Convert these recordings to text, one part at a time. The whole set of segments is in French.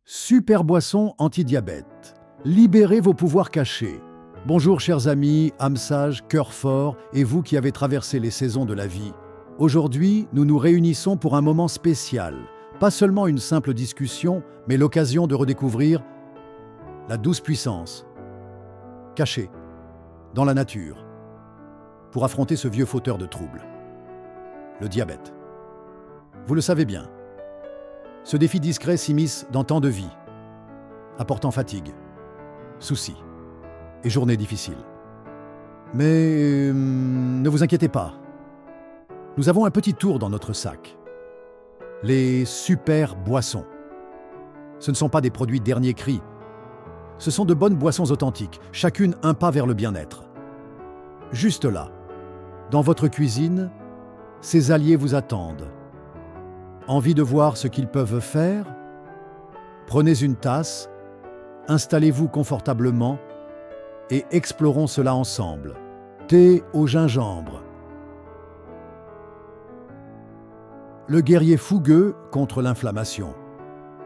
Super boisson anti-diabète. Libérez vos pouvoirs cachés. Bonjour chers amis, âmes sages, cœurs forts et vous qui avez traversé les saisons de la vie. Aujourd'hui, nous nous réunissons pour un moment spécial. Pas seulement une simple discussion, mais l'occasion de redécouvrir la douce puissance, cachée, dans la nature, pour affronter ce vieux fauteur de troubles. Le diabète. Vous le savez bien. Ce défi discret s'immisce dans tant de vies, apportant fatigue, soucis et journées difficiles. Mais ne vous inquiétez pas, nous avons un petit tour dans notre sac. Les super boissons. Ce ne sont pas des produits dernier cri, ce sont de bonnes boissons authentiques, chacune un pas vers le bien-être. Juste là, dans votre cuisine, ces alliés vous attendent. Envie de voir ce qu'ils peuvent faire? Prenez une tasse, installez-vous confortablement et explorons cela ensemble. Thé au gingembre. Le guerrier fougueux contre l'inflammation.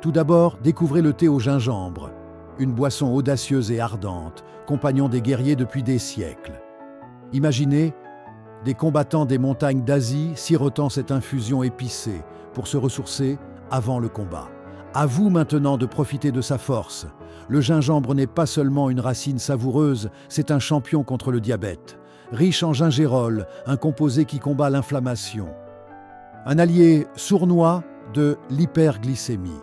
Tout d'abord, découvrez le thé au gingembre, une boisson audacieuse et ardente, compagnon des guerriers depuis des siècles. Imaginez des combattants des montagnes d'Asie sirotant cette infusion épicée pour se ressourcer avant le combat. À vous maintenant de profiter de sa force. Le gingembre n'est pas seulement une racine savoureuse, c'est un champion contre le diabète. Riche en gingérol, un composé qui combat l'inflammation. Un allié sournois de l'hyperglycémie.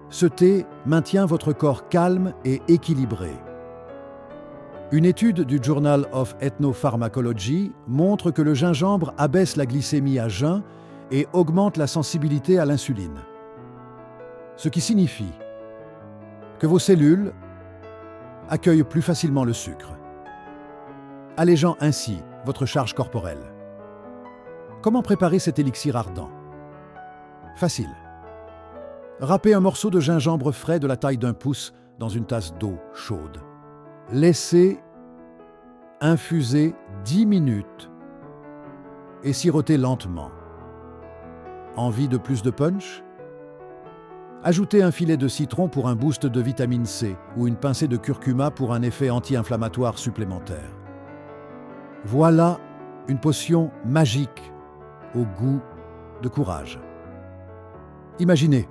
Ce thé maintient votre corps calme et équilibré. Une étude du Journal of Ethnopharmacology montre que le gingembre abaisse la glycémie à jeun et augmente la sensibilité à l'insuline. Ce qui signifie que vos cellules accueillent plus facilement le sucre, allégeant ainsi votre charge corporelle. Comment préparer cet élixir ardent? Facile. Râpez un morceau de gingembre frais de la taille d'un pouce dans une tasse d'eau chaude. Laissez infuser 10 minutes et sirotez lentement. Envie de plus de punch? Ajoutez un filet de citron pour un boost de vitamine C ou une pincée de curcuma pour un effet anti-inflammatoire supplémentaire. Voilà une potion magique au goût de courage. Imaginez,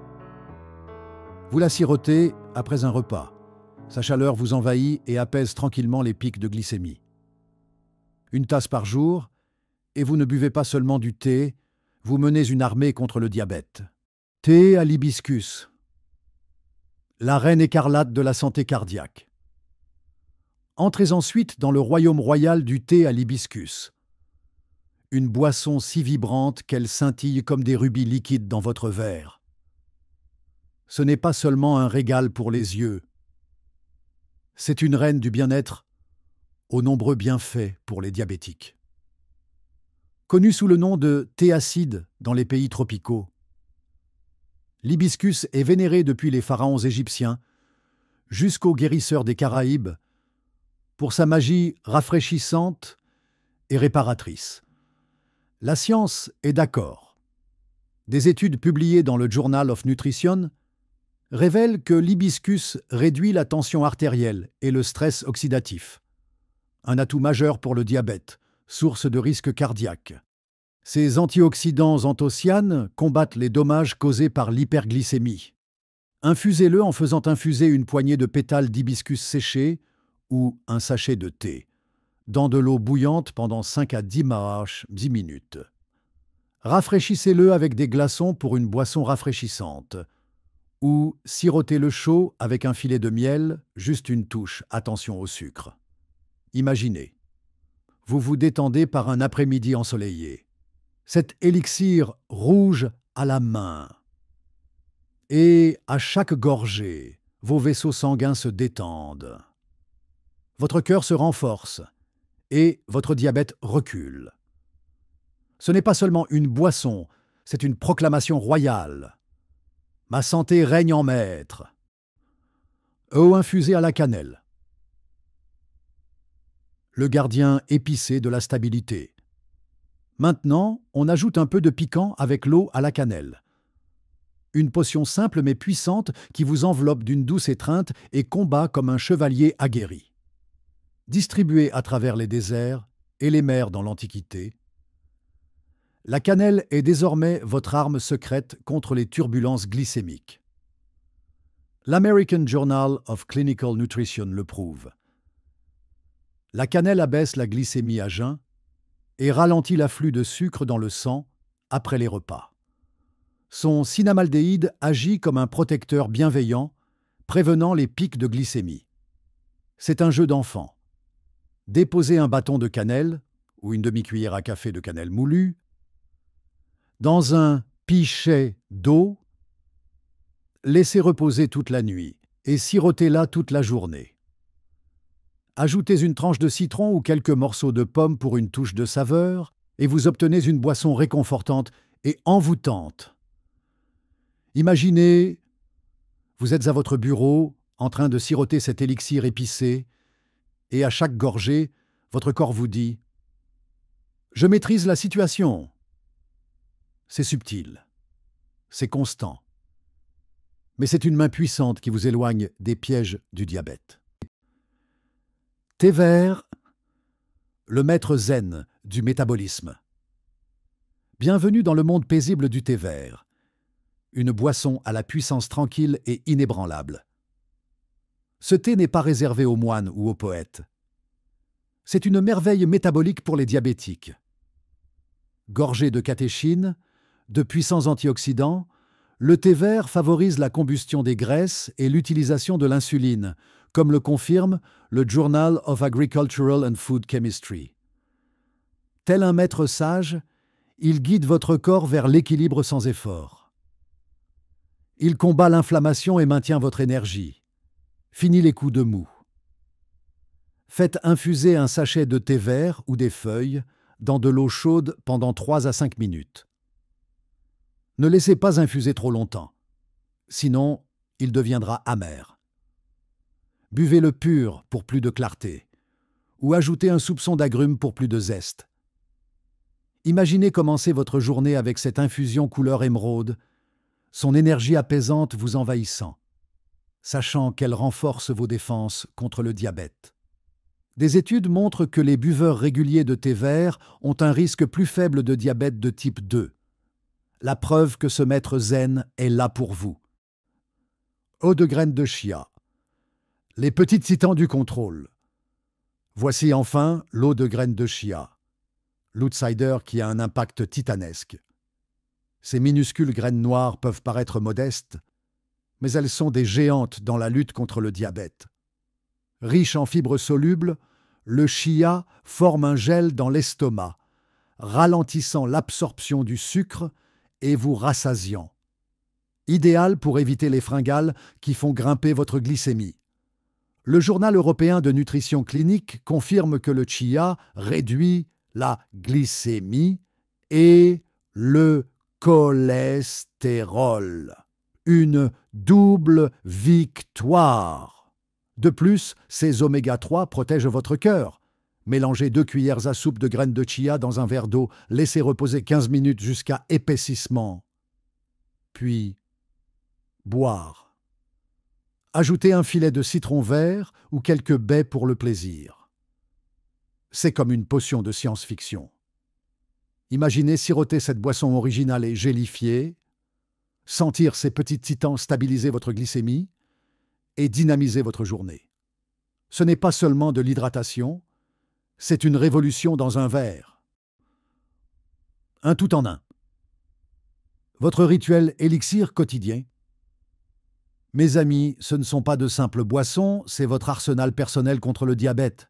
vous la sirotez après un repas. Sa chaleur vous envahit et apaise tranquillement les pics de glycémie. Une tasse par jour, et vous ne buvez pas seulement du thé, vous menez une armée contre le diabète. Thé à l'hibiscus. La reine écarlate de la santé cardiaque. Entrez ensuite dans le royaume royal du thé à l'hibiscus. Une boisson si vibrante qu'elle scintille comme des rubis liquides dans votre verre. Ce n'est pas seulement un régal pour les yeux. C'est une reine du bien-être aux nombreux bienfaits pour les diabétiques. Connu sous le nom de thé acide dans les pays tropicaux, l'hibiscus est vénéré depuis les pharaons égyptiens jusqu'aux guérisseurs des Caraïbes pour sa magie rafraîchissante et réparatrice. La science est d'accord. Des études publiées dans le Journal of Nutrition révèle que l'hibiscus réduit la tension artérielle et le stress oxydatif. Un atout majeur pour le diabète, source de risque cardiaque. Ces antioxydants anthocyanes combattent les dommages causés par l'hyperglycémie. Infusez-le en faisant infuser une poignée de pétales d'hibiscus séchés ou un sachet de thé dans de l'eau bouillante pendant 5 à 10 minutes. Rafraîchissez-le avec des glaçons pour une boisson rafraîchissante. Ou sirotez-le chaud avec un filet de miel, juste une touche, attention au sucre. Imaginez, vous vous détendez par un après-midi ensoleillé. Cet élixir rouge à la main. Et à chaque gorgée, vos vaisseaux sanguins se détendent. Votre cœur se renforce et votre diabète recule. Ce n'est pas seulement une boisson, c'est une proclamation royale. Ma santé règne en maître. Eau infusée à la cannelle. Le gardien épicé de la stabilité. Maintenant, on ajoute un peu de piquant avec l'eau à la cannelle. Une potion simple mais puissante qui vous enveloppe d'une douce étreinte et combat comme un chevalier aguerri. Distribuée à travers les déserts et les mers dans l'Antiquité, la cannelle est désormais votre arme secrète contre les turbulences glycémiques. L'American Journal of Clinical Nutrition le prouve. La cannelle abaisse la glycémie à jeun et ralentit l'afflux de sucre dans le sang après les repas. Son cinamaldéhyde agit comme un protecteur bienveillant, prévenant les pics de glycémie. C'est un jeu d'enfant. Déposez un bâton de cannelle ou une demi-cuillère à café de cannelle moulue dans un pichet d'eau, laissez reposer toute la nuit et sirotez-la toute la journée. Ajoutez une tranche de citron ou quelques morceaux de pomme pour une touche de saveur et vous obtenez une boisson réconfortante et envoûtante. Imaginez, vous êtes à votre bureau en train de siroter cet élixir épicé et à chaque gorgée, votre corps vous dit « Je maîtrise la situation ». C'est subtil, c'est constant, mais c'est une main puissante qui vous éloigne des pièges du diabète. Thé vert, le maître zen du métabolisme. Bienvenue dans le monde paisible du thé vert, une boisson à la puissance tranquille et inébranlable. Ce thé n'est pas réservé aux moines ou aux poètes. C'est une merveille métabolique pour les diabétiques. Gorgé de catéchine, de puissants antioxydants, le thé vert favorise la combustion des graisses et l'utilisation de l'insuline, comme le confirme le Journal of Agricultural and Food Chemistry. Tel un maître sage, il guide votre corps vers l'équilibre sans effort. Il combat l'inflammation et maintient votre énergie. Fini les coups de mou. Faites infuser un sachet de thé vert ou des feuilles dans de l'eau chaude pendant 3 à 5 minutes. Ne laissez pas infuser trop longtemps, sinon il deviendra amer. Buvez-le pur pour plus de clarté, ou ajoutez un soupçon d'agrumes pour plus de zeste. Imaginez commencer votre journée avec cette infusion couleur émeraude, son énergie apaisante vous envahissant, sachant qu'elle renforce vos défenses contre le diabète. Des études montrent que les buveurs réguliers de thé vert ont un risque plus faible de diabète de type 2. La preuve que ce maître zen est là pour vous. Eau de graines de chia. Les petits titans du contrôle. Voici enfin l'eau de graines de chia, l'outsider qui a un impact titanesque. Ces minuscules graines noires peuvent paraître modestes, mais elles sont des géantes dans la lutte contre le diabète. Riche en fibres solubles, le chia forme un gel dans l'estomac, ralentissant l'absorption du sucre et vous rassasiant. Idéal pour éviter les fringales qui font grimper votre glycémie. Le Journal européen de nutrition clinique confirme que le chia réduit la glycémie et le cholestérol. Une double victoire. De plus, ces oméga 3 protègent votre cœur. Mélangez 2 cuillères à soupe de graines de chia dans un verre d'eau, laissez reposer 15 minutes jusqu'à épaississement. Puis, boire. Ajoutez un filet de citron vert ou quelques baies pour le plaisir. C'est comme une potion de science-fiction. Imaginez siroter cette boisson originale et gélifiée, sentir ces petits titans stabiliser votre glycémie et dynamiser votre journée. Ce n'est pas seulement de l'hydratation, c'est une révolution dans un verre. Un tout en un. Votre rituel élixir quotidien. Mes amis, ce ne sont pas de simples boissons, c'est votre arsenal personnel contre le diabète.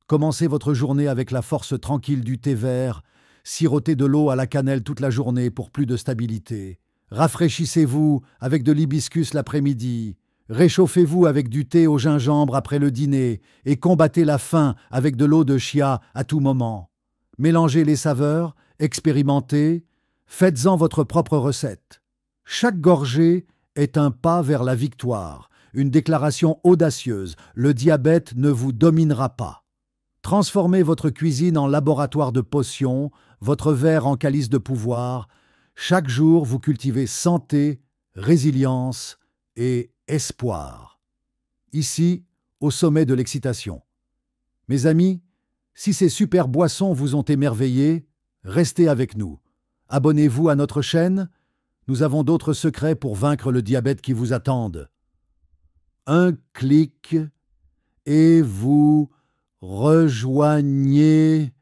Commencez votre journée avec la force tranquille du thé vert, sirotez de l'eau à la cannelle toute la journée pour plus de stabilité. Rafraîchissez-vous avec de l'hibiscus l'après-midi. Réchauffez-vous avec du thé au gingembre après le dîner et combattez la faim avec de l'eau de chia à tout moment. Mélangez les saveurs, expérimentez, faites-en votre propre recette. Chaque gorgée est un pas vers la victoire, une déclaration audacieuse. Le diabète ne vous dominera pas. Transformez votre cuisine en laboratoire de potions, votre verre en calice de pouvoir. Chaque jour, vous cultivez santé, résilience et espoir. Ici, au sommet de l'excitation. Mes amis, si ces super boissons vous ont émerveillé, restez avec nous. Abonnez-vous à notre chaîne. Nous avons d'autres secrets pour vaincre le diabète qui vous attendent. Un clic et vous rejoignez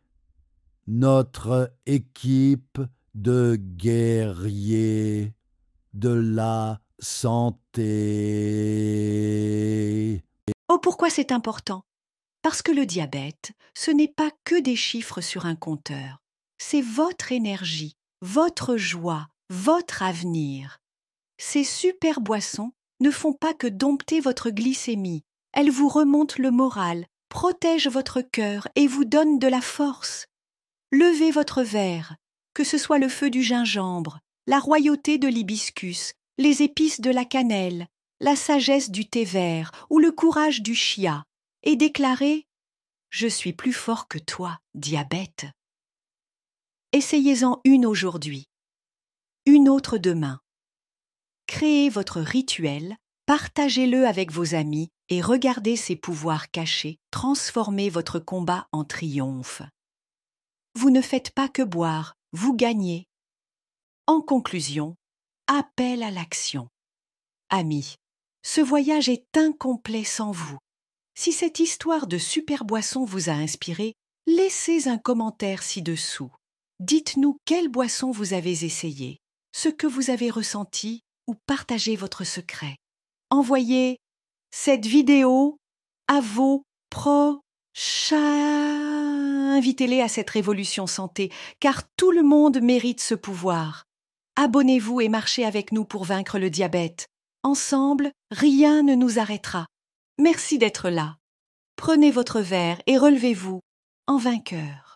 notre équipe de guerriers de la santé. Oh, pourquoi c'est important? Parce que le diabète, ce n'est pas que des chiffres sur un compteur. C'est votre énergie, votre joie, votre avenir. Ces super boissons ne font pas que dompter votre glycémie. Elles vous remontent le moral, protègent votre cœur et vous donnent de la force. Levez votre verre, que ce soit le feu du gingembre, la royauté de l'hibiscus, les épices de la cannelle, la sagesse du thé vert ou le courage du chia, et déclarez « Je suis plus fort que toi, diabète ». Essayez-en une aujourd'hui, une autre demain. Créez votre rituel, partagez-le avec vos amis et regardez ces pouvoirs cachés transformer votre combat en triomphe. Vous ne faites pas que boire, vous gagnez. En conclusion, appel à l'action. Amis, ce voyage est incomplet sans vous. Si cette histoire de super boisson vous a inspiré, laissez un commentaire ci-dessous. Dites-nous quelle boisson vous avez essayé, ce que vous avez ressenti ou partagez votre secret. Envoyez cette vidéo à vos proches. Invitez-les à cette révolution santé, car tout le monde mérite ce pouvoir. Abonnez-vous et marchez avec nous pour vaincre le diabète. Ensemble, rien ne nous arrêtera. Merci d'être là. Prenez votre verre et relevez-vous en vainqueur.